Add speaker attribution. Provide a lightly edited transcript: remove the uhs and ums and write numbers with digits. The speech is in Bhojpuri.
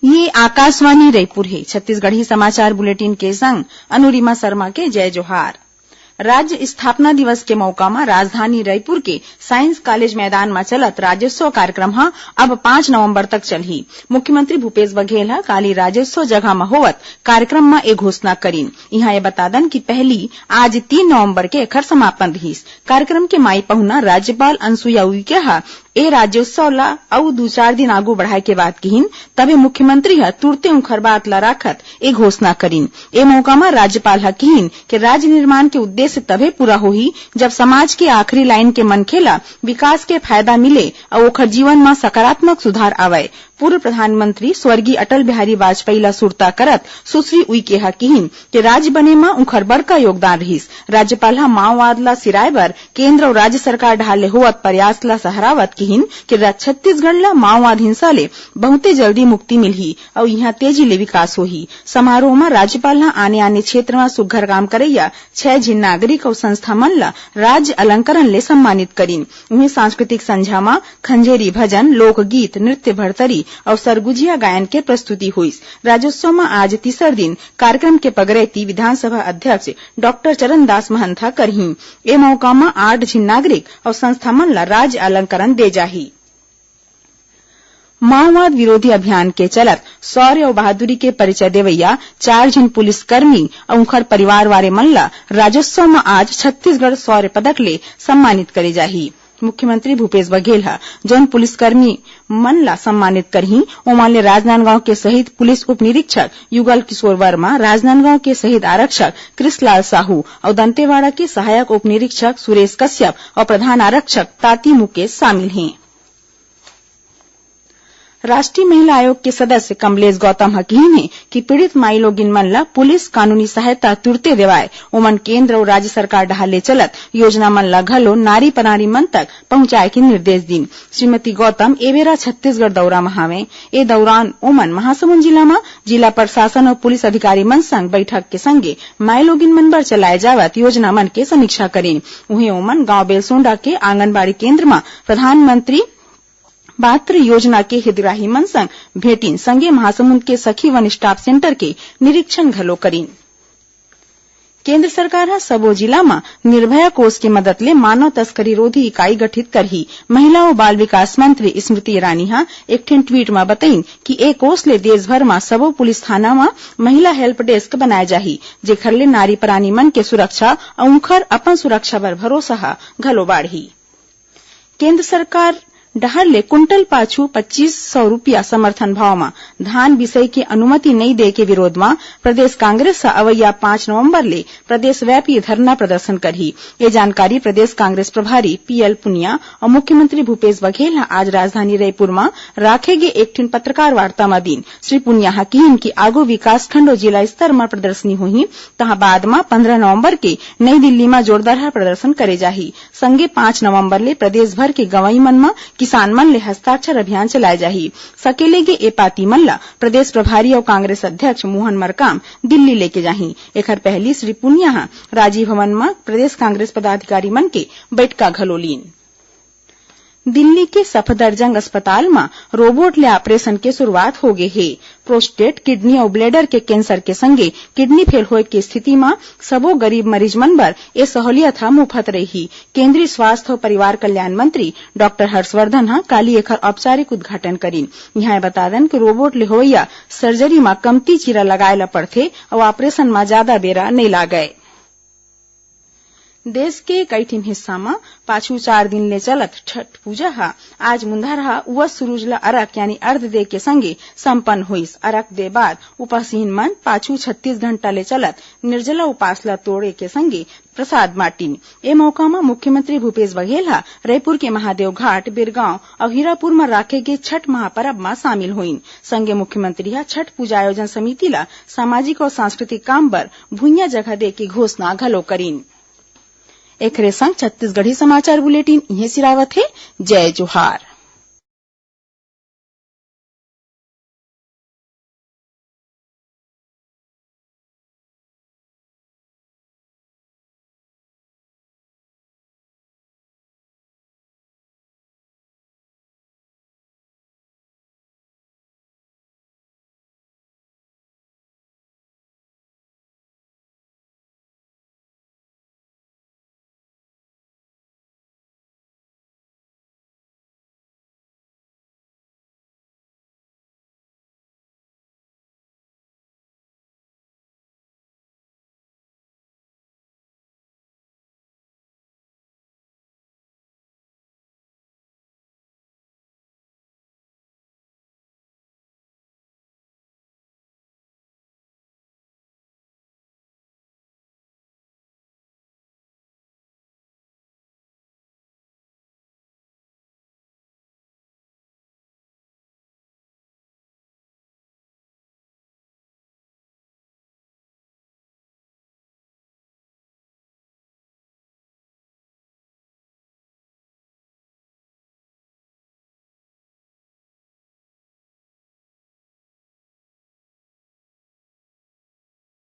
Speaker 1: ये आकाशवाणी रायपुर है। छत्तीसगढ़ी समाचार बुलेटिन के संग अनुरिमा शर्मा के जय जोहार। राज्य स्थापना दिवस के मौका में राजधानी रायपुर के साइंस कॉलेज मैदान में चलत राज्योत्सव कार्यक्रम अब 5 नवंबर तक चलही। मुख्यमंत्री भूपेश बघेल काली राज्योत्सव जगह में होवत कार्यक्रम में एक घोषणा करीन। यहाँ ये बतादन कि पहली आज 3 नवंबर के एखर समापन रहीस। कार्यक्रम के माई पहुना राज्यपाल अनुसुईया उइके ए राज्योत्सव ला अउ 2-4 दिन आगू बढ़ाए के बात कहिन। तबे मुख्यमंत्री तुरते उखर बात ला राखत एक घोषणा करीन। ए मौका में राज्यपाल कहिन कि राज्य निर्माण के उद्देश्य तबे पूरा होही जब समाज के आखिरी लाइन के मनखे ला विकास के फायदा मिले और ओखर जीवन में सकारात्मक सुधार आवे। पूर्व प्रधानमंत्री स्वर्गीय अटल बिहारी वाजपेयी ला सुरता करत सुश्री उइके कहिन कि राज्य बने में उखर बड़का योगदान रहीस। राज्यपाल माओवाद ला सिराए बर केंद्र और राज्य सरकार ढाले होवत प्रयास ला सराहत कहिन कि छत्तीसगढ़ ला माओवाद हिंसा ले बहुते जल्दी मुक्ति मिलही और यहाँ तेजी ले विकास होही। समारोह में राज्यपाल आने आने क्षेत्र में सुघ्घर काम करैया 6 झिन नागरिक और संस्था मन ला राज्य अलंकरण ले सम्मानित करीन। उन्हें सांस्कृतिक संध्या में खंजेरी भजन, लोकगीत, नृत्य भरतरी और सरगुजिया गायन के प्रस्तुति हुई। राज्योत्सव में आज तीसर दिन कार्यक्रम के पगरैती विधानसभा अध्यक्ष डॉक्टर चरणदास महंत करही। ए मौका में 8 झिन नागरिक और संस्था मन ला राज्य अलंकरण दे जाही। माओवाद विरोधी अभियान के चलत शौर्य और बहादुरी के परिचय देवैया 4 झिन पुलिसकर्मी और उखर परिवार वाले मन ला राज्योत्सव में आज छत्तीसगढ़ शौर्य पदक ले सम्मानित करे जाही। मुख्यमंत्री भूपेश बघेल जौन पुलिसकर्मी मन ला सम्मानित करही ओमान ले राजनांदगांव के शहीद पुलिस उप निरीक्षक युगल किशोर वर्मा, राजनांदगांव के शहीद आरक्षक कृष्णलाल साहू और दंतेवाड़ा के सहायक उप निरीक्षक सुरेश कश्यप और प्रधान आरक्षक ताती मुकेश शामिल हैं। राष्ट्रीय महिला आयोग के सदस्य कमलेश गौतम कहिन है कि पीड़ित माई लोगिन मन ला पुलिस कानूनी सहायता तुरते देवाए ओमन केंद्र और राज्य सरकार ढाले चलत योजना मन ला घलो नारी पनारी मन तक पहुंचाए के निर्देश दिन। श्रीमती गौतम एबेरा छत्तीसगढ़ दौरा में हावे। ए दौरान ओमन महासमुंद जिला में जिला प्रशासन और पुलिस अधिकारी मन संग बैठक के संगे माई लोगिन मन बर चलाए जावत योजना मन के समीक्षा करें। उन्हें ओमन गांव बेलसोंडा के आंगनबाड़ी केंद्र में प्रधानमंत्री बात्र योजना के हितग्राही मन संग भेटिन संगे महासमुंद के सखी वन स्टाफ सेंटर के निरीक्षण घलो करीन। केंद्र सरकार सबो जिला में निर्भया कोष की मदद ले मानव तस्करी रोधी इकाई गठित करही। महिला और बाल विकास मंत्री स्मृति ईरानी एक ट्वीट में बताइन कि ए कोष ले देशभर में सबो पुलिस थाना में महिला हेल्प डेस्क बनाए जाही जेखर ले नारी प्राणी मन के सुरक्षा और उखर अपन सुरक्षा बर भरोसा घलो बाढ़ही। केंद्र सरकार डहर ले कुंटल पाछू 2500 रूपिया समर्थन भाव में धान बिसाई की अनुमति नहीं दे के विरोध में प्रदेश कांग्रेस अवैया 5 नवंबर ले प्रदेश व्यापी धरना प्रदर्शन करही। ये जानकारी प्रदेश कांग्रेस प्रभारी पीएल पुनिया और मुख्यमंत्री भूपेश बघेल आज राजधानी रायपुर में राखे गे एक पत्रकार वार्ता में दिन। श्री पुनिया कहिन कि आगो विकासखंड और जिला स्तर में प्रदर्शनी हुई तहाँ बाद में 15 नवंबर के नई दिल्ली में जोरदार प्रदर्शन करे जाही। संगे 5 नवंबर ले प्रदेश भर के गंवई मन में किसान मन ले हस्ताक्षर अभियान चलाए जाही। सकेले गे ए पार्टी मन ला प्रदेश प्रभारी और कांग्रेस अध्यक्ष मोहन मरकाम दिल्ली लेके जाही। एखर पहली श्री पुनिया राजीव भवन में प्रदेश कांग्रेस पदाधिकारी मन के बैठका घलो लीन। दिल्ली के सफदरजंग अस्पताल में रोबोट ले ऑपरेशन के शुरुआत हो गए है। प्रोस्टेट, किडनी और ब्लैडर के कैंसर के संगे किडनी फेल होए की स्थिति में सबो गरीब मरीज मन बर ये सहूलियत मुफ्त रही। केंद्रीय स्वास्थ्य और परिवार कल्याण मंत्री डॉक्टर हर्षवर्धन काली एखर औपचारिक उद्घाटन करीन। यहाँ बतादन कि रोबोट ले होइया सर्जरी में कमती चीरा लगाए ला पड़थे और ऑपरेशन में ज्यादा बेरा नहीं लागय। देश के कई ठिन हिस्सा में पाछू 4 दिन ले चलत छठ पूजा आज मुंदरहा उवस सुरूज ला अरक यानी अर्ध दे के संगे संपन्न हुईस। अरक दे बाद उपासीन मन पाछू 36 घंटा ले चलत निर्जला उपास ला तोड़े के संगे प्रसाद बांटिन। ए मौका में मुख्यमंत्री भूपेश बघेल रायपुर के महादेव घाट, बिरगांव और हीरापुर में राखे गे छठ महापर्व में शामिल हुईन। संगे मुख्यमंत्री छठ पूजा आयोजन समिति ला सामाजिक और सांस्कृतिक काम बर भुइयां जगह दे के घोषणा घलो करीन। एकरे संग छत्तीसगढ़ी समाचार बुलेटिन इहे सिरावत है। जय जोहार।